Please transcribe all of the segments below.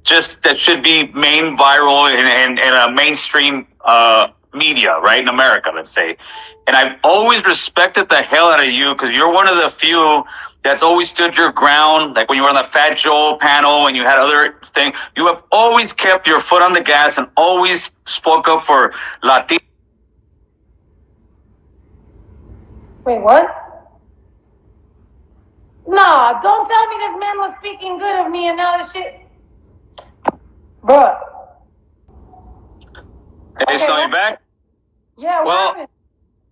just that should be main viral in a mainstream media, right, in America, let's say. And I've always respected the hell out of you because you're one of the few that's always stood your ground. Like when you were on the Fat Joe panel and you had other things, you have always kept your foot on the gas and always spoke up for Latino. Wait, what? Nah, don't tell me this man was speaking good of me and now this shit. Bruh. Hey, so you back? Yeah, what happened?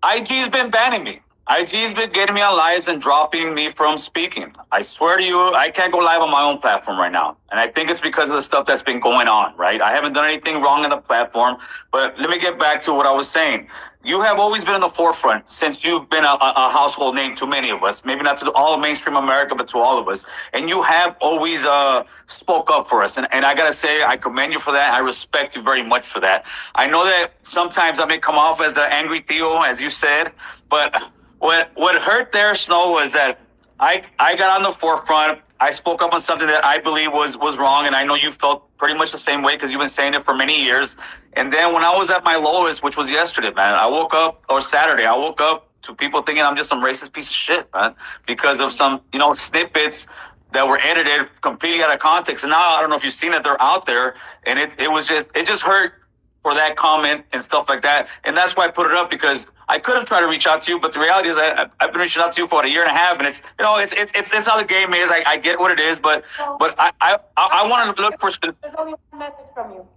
IG's been banning me. IG's been getting me on lives and dropping me from speaking. I swear to you, I can't go live on my own platform right now. And I think it's because of the stuff that's been going on, right? I haven't done anything wrong on the platform. But let me get back to what I was saying. You have always been in the forefront since you've been a household name to many of us. Maybe not to all of mainstream America, but to all of us. And you have always spoke up for us. And I got to say, I commend you for that. I respect you very much for that. I know that sometimes I may come off as the angry Theo, as you said. But what hurt there, Snow, was that I got on the forefront. I spoke up on something that I believe was wrong, and I know you felt pretty much the same way because you've been saying it for many years. And then when I was at my lowest, which was yesterday, man, I woke up, or Saturday, I woke up to people thinking I'm just some racist piece of shit, man, because of some, snippets that were edited completely out of context. And now I don't know if you've seen it, they're out there, and it just hurt for that comment and stuff like that. And that's why I put it up, because I could have tried to reach out to you, but the reality is I've been reaching out to you for about a year and a half, and it's how the game is. I get what it is, but I want to look for. There's only one message from you.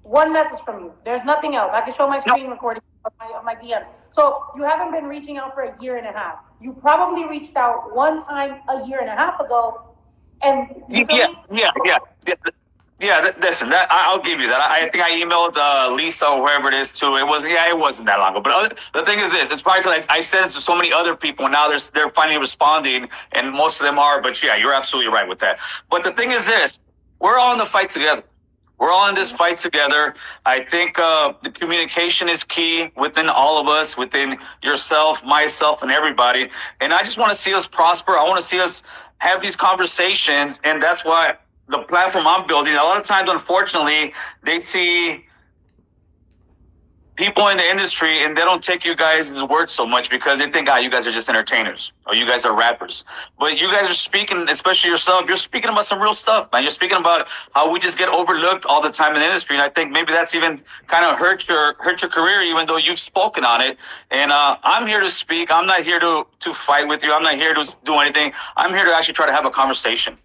One message from you. There's nothing else. I can show my screen recording of my DM. So you haven't been reaching out for a year and a half. You probably reached out one time a year and a half ago, and listen, I'll give you that. I think I emailed Lisa or whoever it is too. It wasn't that long ago. But the thing is this: it's probably like I said it to so many other people, and now they're finally responding, and most of them are. But yeah, you're absolutely right with that. But the thing is this: we're all in the fight together. We're all in this fight together. I think the communication is key within all of us, within yourself, myself, and everybody. And I just want to see us prosper. I want to see us have these conversations, and that's why the platform I'm building, a lot of times, unfortunately, they see people in the industry and they don't take you guys' words so much because they think, you guys are just entertainers or you guys are rappers. But you guys are speaking, especially yourself, you're speaking about some real stuff, man. You're speaking about how we just get overlooked all the time in the industry. And I think maybe that's even kind of hurt your career, even though you've spoken on it. And I'm here to speak. I'm not here to fight with you. I'm not here to do anything. I'm here to actually try to have a conversation.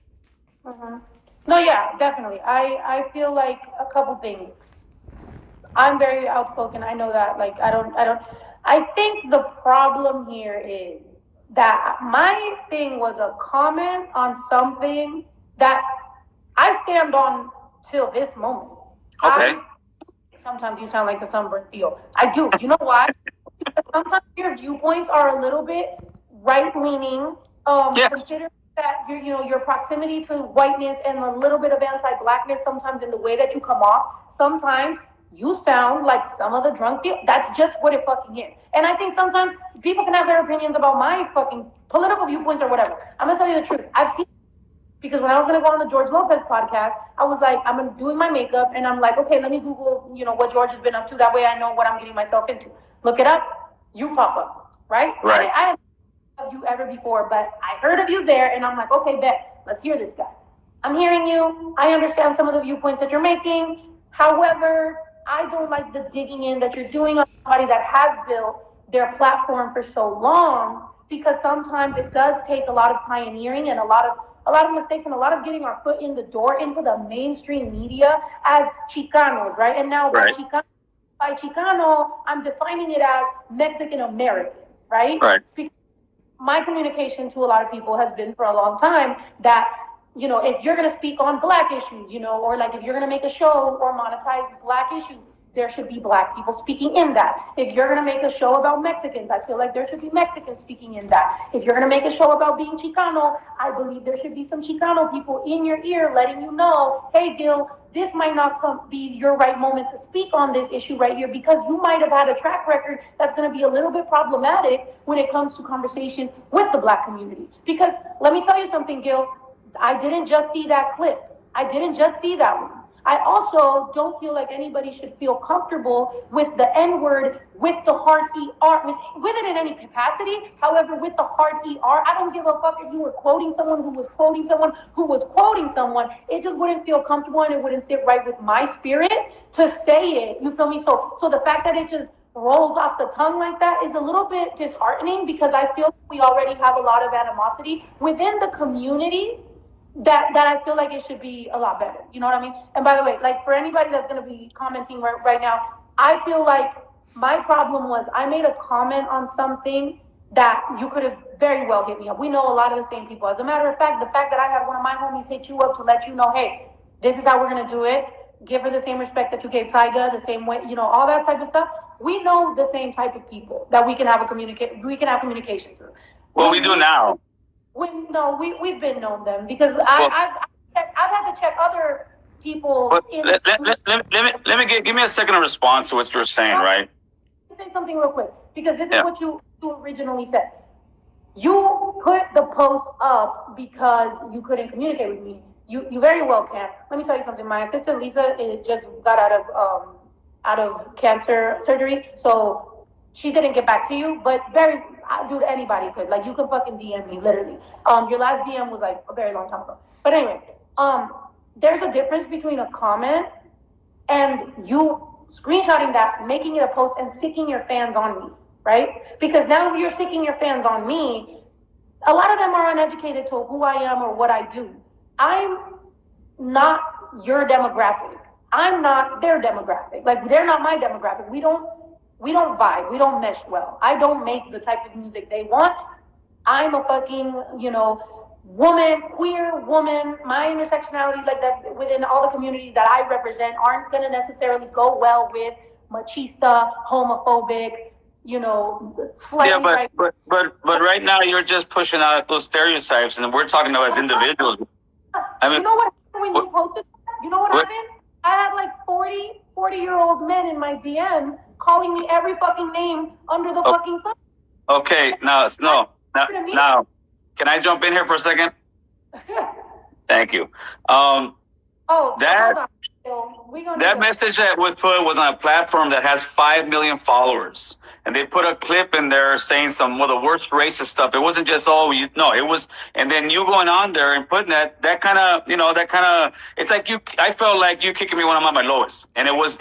Mm-hmm. No, yeah, definitely. I feel like a couple things. I'm very outspoken. I know that. Like, I think the problem here is that my thing was a comment on something that I stand on till this moment. Okay. Sometimes you sound like the sunburned Theo. I do. You know why? Because sometimes your viewpoints are a little bit right-leaning. Yes. Consider that your proximity to whiteness and a little bit of anti-blackness sometimes in the way that you come off. Sometimes you sound like some of the drunk Theo. That's just what it fucking is. And I think sometimes people can have their opinions about my fucking political viewpoints or whatever. I'm gonna tell you the truth. I've seen, because when I was gonna go on the George Lopez podcast, I was like, I'm doing my makeup, and I'm like, okay, let me Google, what George has been up to. That way I know what I'm getting myself into. Look it up. You pop up, right? Right. I haven't heard of you ever before, but I heard of you there, and I'm like, okay, bet. Let's hear this guy. I'm hearing you. I understand some of the viewpoints that you're making. However, I don't like the digging in that you're doing on somebody that has built their platform for so long, because sometimes it does take a lot of pioneering and a lot of mistakes and a lot of getting our foot in the door into the mainstream media as Chicanos, right? And now right. by Chicano, I'm defining it as Mexican American, right? Right. Because my communication to a lot of people has been for a long time that, if you're going to speak on black issues, or like if you're going to make a show or monetize black issues, there should be black people speaking in that. If you're going to make a show about Mexicans, I feel like there should be Mexicans speaking in that. If you're going to make a show about being Chicano, I believe there should be some Chicano people in your ear letting you know, hey, Gil, this might not be your right moment to speak on this issue right here, because you might have had a track record that's going to be a little bit problematic when it comes to conversation with the black community. Because let me tell you something, Gil, I didn't just see that clip. I didn't just see that one. I also don't feel like anybody should feel comfortable with the N word, with the hard ER, with it in any capacity. However, with the hard ER, I don't give a fuck if you were quoting someone who was quoting someone who was quoting someone. It just wouldn't feel comfortable and it wouldn't sit right with my spirit to say it. You feel me? So the fact that it just rolls off the tongue like that is a little bit disheartening because I feel we already have a lot of animosity within the community that I feel like it should be a lot better. You know what I mean? And by the way, like for anybody that's going to be commenting right now, I feel like my problem was I made a comment on something that you could have very well hit me up. We know a lot of the same people. As a matter of fact, the fact that I had one of my homies hit you up to let you know, hey, this is how we're going to do it. Give her the same respect that you gave Tyga, the same way, you know, all that type of stuff. We know the same type of people that we can have communication through. Well, we do now. We've been known them because I've had to check other people. But let me give me a second to respond to what you're saying, right? Let me say something real quick because this is what you originally said. You put the post up because you couldn't communicate with me. You very well can. Let me tell you something. My assistant Lisa just got out of cancer surgery, so she didn't get back to you. But dude, anybody could. Like, you can fucking DM me, literally. Your last DM was like a very long time ago. But anyway, there's a difference between a comment and you screenshotting that, making it a post, and sicking your fans on me, right? Because now you're sicking your fans on me. A lot of them are uneducated to who I am or what I do. I'm not your demographic. I'm not their demographic. Like, they're not my demographic. We don't vibe. We don't mesh well. I don't make the type of music they want. I'm a fucking, queer woman. My intersectionality, like that, within all the communities that I represent, aren't going to necessarily go well with machista, homophobic, slightly but right now you're just pushing out those stereotypes, and we're talking about as individuals. I mean, you know what happened when you posted that? You know what happened? I had like 40-year-old men in my DMs calling me every fucking name under the fucking sun. Okay, now, can I jump in here for a second? Thank you. That message that was put was on a platform that has 5 million followers. And they put a clip in there saying some of the worst racist stuff. It wasn't just, it was, and then you going on there and putting that kind of, it's like I felt like you kicking me when I'm at my lowest. And it was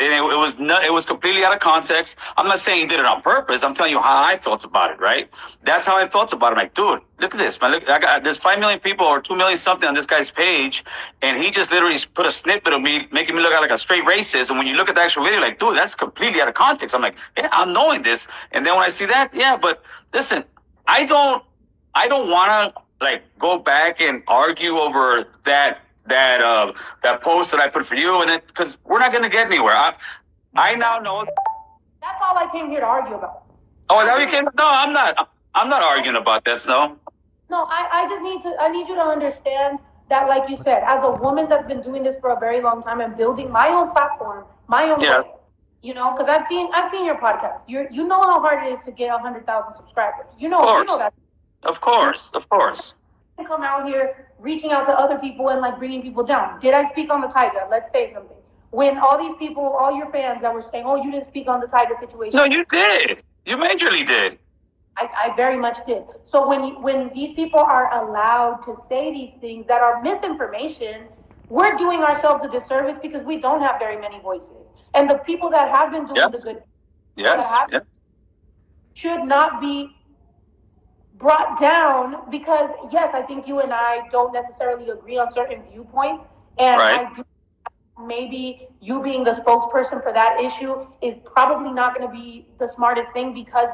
completely out of context. I'm not saying you did it on purpose. I'm telling you how I felt about it, right? That's how I felt about it. I'm like, dude, look at this, man. Look, there's 5 million people or 2 million something on this guy's page. And he just literally put a snippet of me, making me look like a straight racist. And when you look at the actual video, like, dude, that's completely out of context. I'm like, yeah, I'm knowing this. And then when I see that, but listen, I don't want to like go back and argue over that post that I put for you, and it because we're not going to get anywhere. I now know. That's all I came here to argue about. Oh, that you came? No, I'm not. I'm not arguing about that, Snow. No, I need you to understand that, like you said, as a woman that's been doing this for a very long time and building my own platform, my own way, because I've seen your podcast. You know how hard it is to get 100,000 subscribers. You know that. Of course. Come out here reaching out to other people and like bringing people down. Did I speak on the Tyga? Let's say something. When all these people, all your fans that were saying, "Oh, you didn't speak on the Tyga situation." No, you did. You majorly did. I very much did. So when these people are allowed to say these things that are misinformation, we're doing ourselves a disservice because we don't have very many voices. And the people that have been doing the good should not be brought down because, yes, I think you and I don't necessarily agree on certain viewpoints. And I do, maybe you being the spokesperson for that issue is probably not going to be the smartest thing because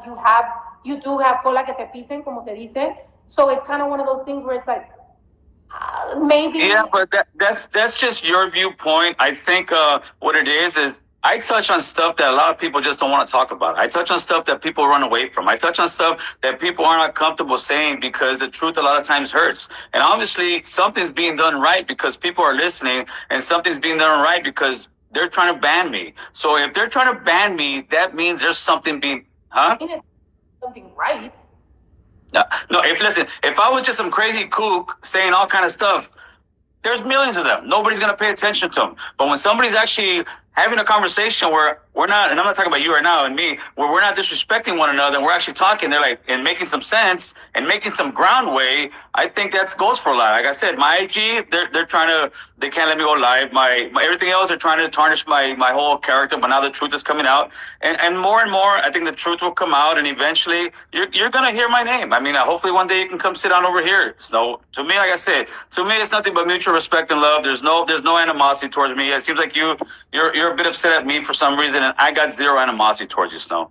you do have cola que te pisen, como se dice. So it's kind of one of those things where it's like, maybe. Yeah, but that's just your viewpoint. I think what it is I touch on stuff that a lot of people just don't want to talk about. I touch on stuff that people run away from. I touch on stuff that people are not comfortable saying because the truth a lot of times hurts. And obviously something's being done right because people are listening, and something's being done right because they're trying to ban me. So if they're trying to ban me, that means there's something being, something right. No, if I was just some crazy kook saying all kind of stuff, There's millions of them. Nobody's going to pay attention to them. But when somebody's actually having a conversation where we're not, and I'm not talking about you right now and me, where we're not disrespecting one another and we're actually talking, they're like, and making some sense and making some ground way, I think that goes for a lot. Like I said, my IG, they're trying to, they can't let me go live. My everything else, they're trying to tarnish my whole character, but now the truth is coming out. And more, I think the truth will come out, and eventually you're going to hear my name. I mean, hopefully one day you can come sit down over here. So to me, like I said, to me, it's nothing but mutual respect and love. There's no animosity towards me. It seems like you're a bit upset at me for some reason, and I got zero animosity towards you, Snow.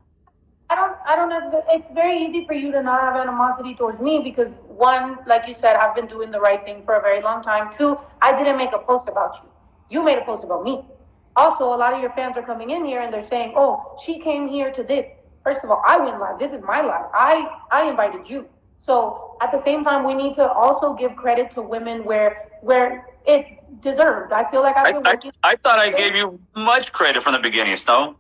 I don't necessarily, it's very easy for you to not have animosity towards me because one, like you said, I've been doing the right thing for a very long time. Two, I didn't make a post about you. You made a post about me. Also, a lot of your fans are coming in here and they're saying, oh, she came here to this. First of all, I went live. This is my live. I invited you. So at the same time, we need to also give credit to women where it's deserved. I feel like I've been working. I thought I gave you much credit from the beginning, Snow.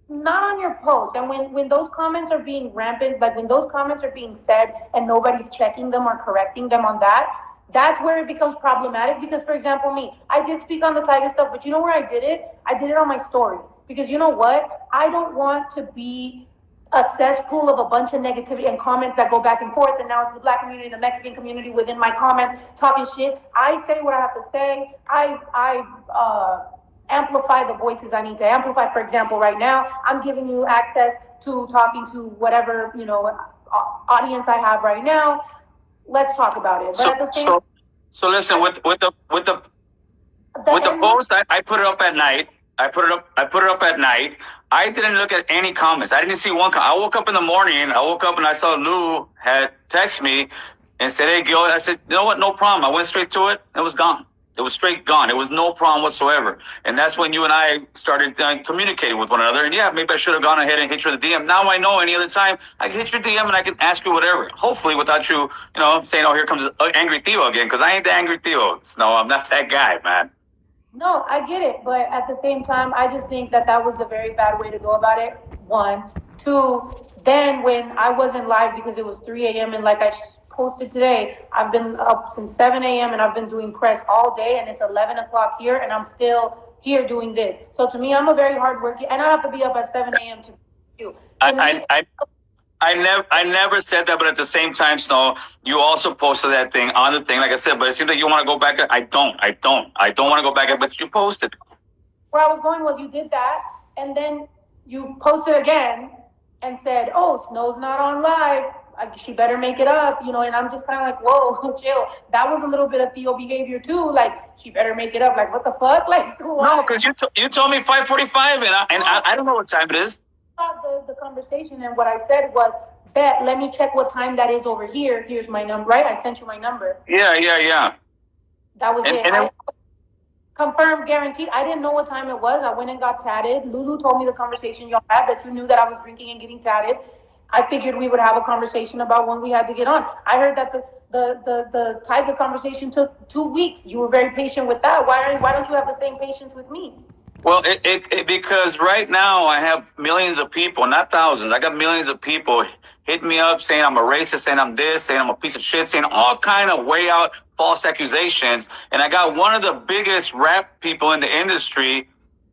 Not on your post. And when those comments are being rampant, like when those comments are being said and nobody's checking them or correcting them on that, that's where it becomes problematic. Because, for example, me, I did speak on the Tiger stuff, but you know where I did it? I did it on my story. Because you know what? I don't want to be a cesspool of a bunch of negativity and comments that go back and forth, and now it's the Black community, the Mexican community within my comments talking shit. I say what I have to say. I amplify the voices I need to amplify. For example, right now, I'm giving you access to talking to whatever, audience I have right now. Let's talk about it. But at the same so listen, with the post, I put it up at night. I put it up at night. I didn't look at any comments. I didn't see one comment. I woke up in the morning. I woke up and I saw Lou had texted me and said, "Hey, Gil." I said, "You know what? No problem." I went straight to it. It was gone. It was straight gone. It was no problem whatsoever. And that's when you and I started communicating with one another. And yeah, maybe I should have gone ahead and hit you with a DM. Now I know any other time I can hit your DM and I can ask you whatever. Hopefully without you, saying, "Oh, here comes Angry Theo again," because I ain't the Angry Theo. No, I'm not that guy, man. No, I get it, but at the same time, I just think that was a very bad way to go about it. One, two. Then when I wasn't live because it was 3 a.m. and like I posted today, I've been up since 7 a.m. and I've been doing press all day, and it's 11 o'clock here, and I'm still here doing this. So to me, I'm a very hard worker, and I have to be up at 7 a.m. to do. I never said that, but at the same time, Snow, you also posted that thing on the thing, like I said, but it seems like you want to go back. I don't want to go back, but you posted. Where I was going was you did that, and then you posted again and said, "Oh, Snow's not on live. She better make it up," and I'm just kind of like, whoa, chill. That was a little bit of Theo behavior too. Like, she better make it up. Like, what the fuck? Like, what? No, because you told me 5:45, and I don't know what time it is. The conversation, and what I said was, "Bet, let me check what time that is over here. Here's my number." Right? I sent you my number. Yeah. That was it. I confirmed, guaranteed. I didn't know what time it was. I went and got tatted. Lulu told me the conversation y'all had, that you knew that I was drinking and getting tatted. I figured we would have a conversation about when we had to get on. I heard that the Tiger conversation took 2 weeks. You were very patient with that. Why don't you have the same patience with me? Well, because right now I have millions of people, not thousands. I got millions of people hitting me up saying I'm a racist, saying I'm this, saying I'm a piece of shit, saying all kind of way out false accusations. And I got one of the biggest rap people in the industry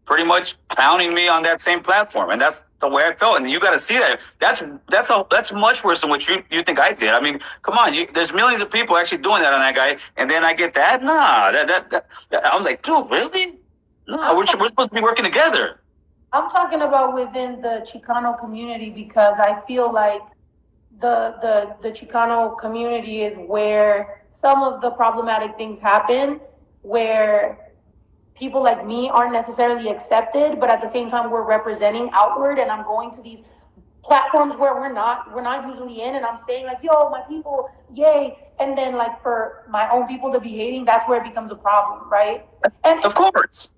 pretty much pounding me on that same platform. And that's the way I felt. And you got to see that. That's much worse than what you think I did. I mean, come on. There's millions of people actually doing that on that guy. And then I get that? Nah, that I was like, dude, really? No, we're supposed to be working together. I'm talking about within the Chicano community, because I feel like the Chicano community is where some of the problematic things happen, where people like me aren't necessarily accepted, but at the same time we're representing outward, and I'm going to these platforms where we're not usually in, and I'm saying like, "Yo, my people, yay," and then like for my own people to be hating, that's where it becomes a problem, right? And of course.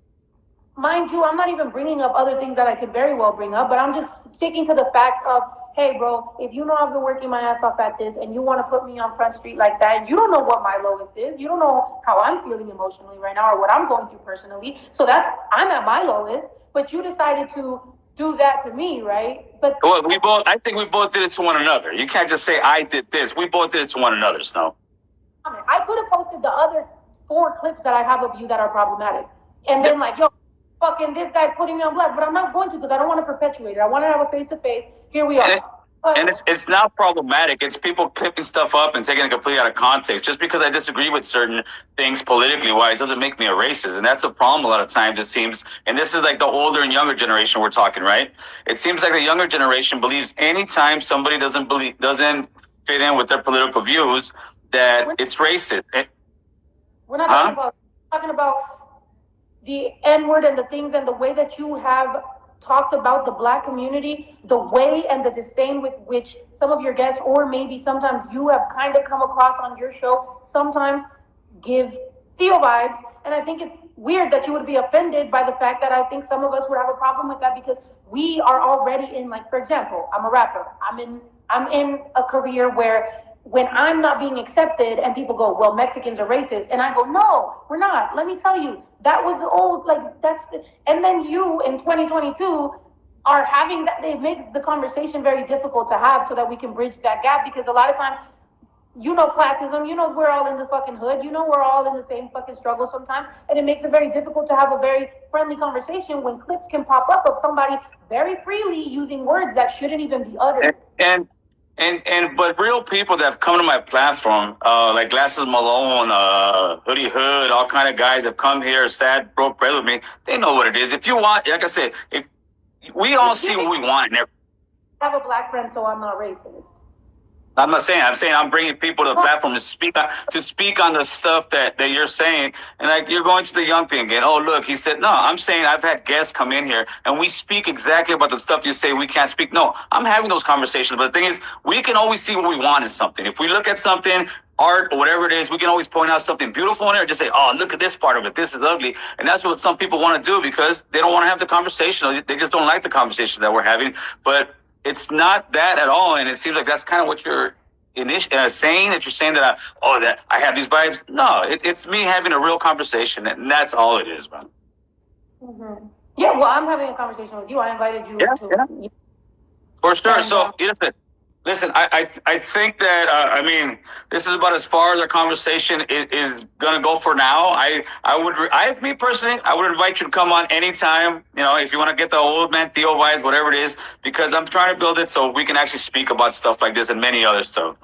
Mind you, I'm not even bringing up other things that I could very well bring up, but I'm just sticking to the fact of, hey, bro, if you know I've been working my ass off at this and you want to put me on Front Street like that, and you don't know what my lowest is, you don't know how I'm feeling emotionally right now or what I'm going through personally, so I'm at my lowest, but you decided to do that to me, right? But well, I think we both did it to one another. You can't just say I did this. We both did it to one another, Snow. I could have posted the other 4 clips that I have of you that are problematic, and then like, yo, fucking this guy's putting me on blast, but I'm not going to because I don't want to perpetuate it. I want to have a face-to-face. Here we are. And it's not problematic. It's people clipping stuff up and taking it completely out of context. Just because I disagree with certain things politically wise doesn't make me a racist. And that's a problem a lot of times, it seems. And this is like the older and younger generation we're talking, right? It seems like the younger generation believes anytime somebody doesn't fit in with their political views that it's racist. We're not talking about the N-word and the things and the way that you have talked about the black community, the way and the disdain with which some of your guests, or maybe sometimes you have kind of come across on your show, sometimes gives Theo vibes. And I think it's weird that you would be offended by the fact that I think some of us would have a problem with that, because we are already in, like, for example, I'm a rapper. I'm in a career where when I'm not being accepted and people go, well, Mexicans are racist, and I go, no, we're not. Let me tell you, that was the old, like, and then you in 2022 are having that. It makes the conversation very difficult to have so that we can bridge that gap, because a lot of times, you know, classism, you know, we're all in the fucking hood, you know, we're all in the same fucking struggle sometimes, and it makes it very difficult to have a very friendly conversation when clips can pop up of somebody very freely using words that shouldn't even be uttered. But real people that have come to my platform, like Glasses Malone, Hoodie Hood, all kind of guys have come here, sad, broke bread with me. They know what it is. If you want, like I said, if we all see what we want. I have a black friend, so I'm not racist. I'm not saying. I'm saying I'm bringing people to the platform to speak on the stuff that you're saying. And like, you're going to the young thing again. Oh, look, he said, no, I'm saying I've had guests come in here and we speak exactly about the stuff you say we can't speak. No, I'm having those conversations. But the thing is, we can always see what we want in something. If we look at something, art or whatever it is, we can always point out something beautiful in it, or just say, oh, look at this part of it. This is ugly. And that's what some people want to do, because they don't want to have the conversation. They just don't like the conversation that we're having. But it's not that at all, and it seems like that's kind of what you're saying, that you're saying that that I have these vibes. No, it's me having a real conversation, and that's all it is, man. Mm-hmm. Yeah, well, I'm having a conversation with you. I invited you to. For sure. So, listen, I think that, I mean, this is about as far as our conversation is going to go for now. Me personally, I would invite you to come on anytime, you know, if you want to get the old man Theo vibes, whatever it is, because I'm trying to build it so we can actually speak about stuff like this and many other stuff.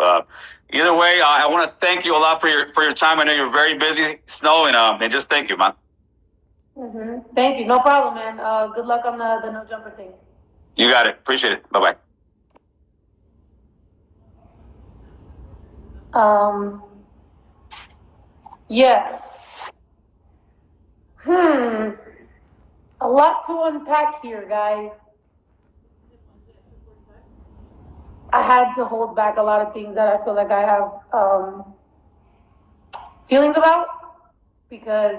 Either way, I want to thank you a lot for your time. I know you're very busy, Snow, and just thank you, man. Mm-hmm. Thank you. No problem, man. Good luck on the no jumper thing. You got it. Appreciate it. Bye-bye. Yeah. A lot to unpack here, guys. I had to hold back a lot of things that I feel like I have feelings about, because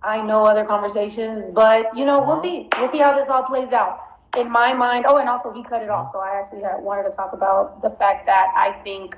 I know other conversations, but you know, we'll see. We'll see how this all plays out. In my mind, and also he cut it off, so I actually wanted to talk about the fact that I think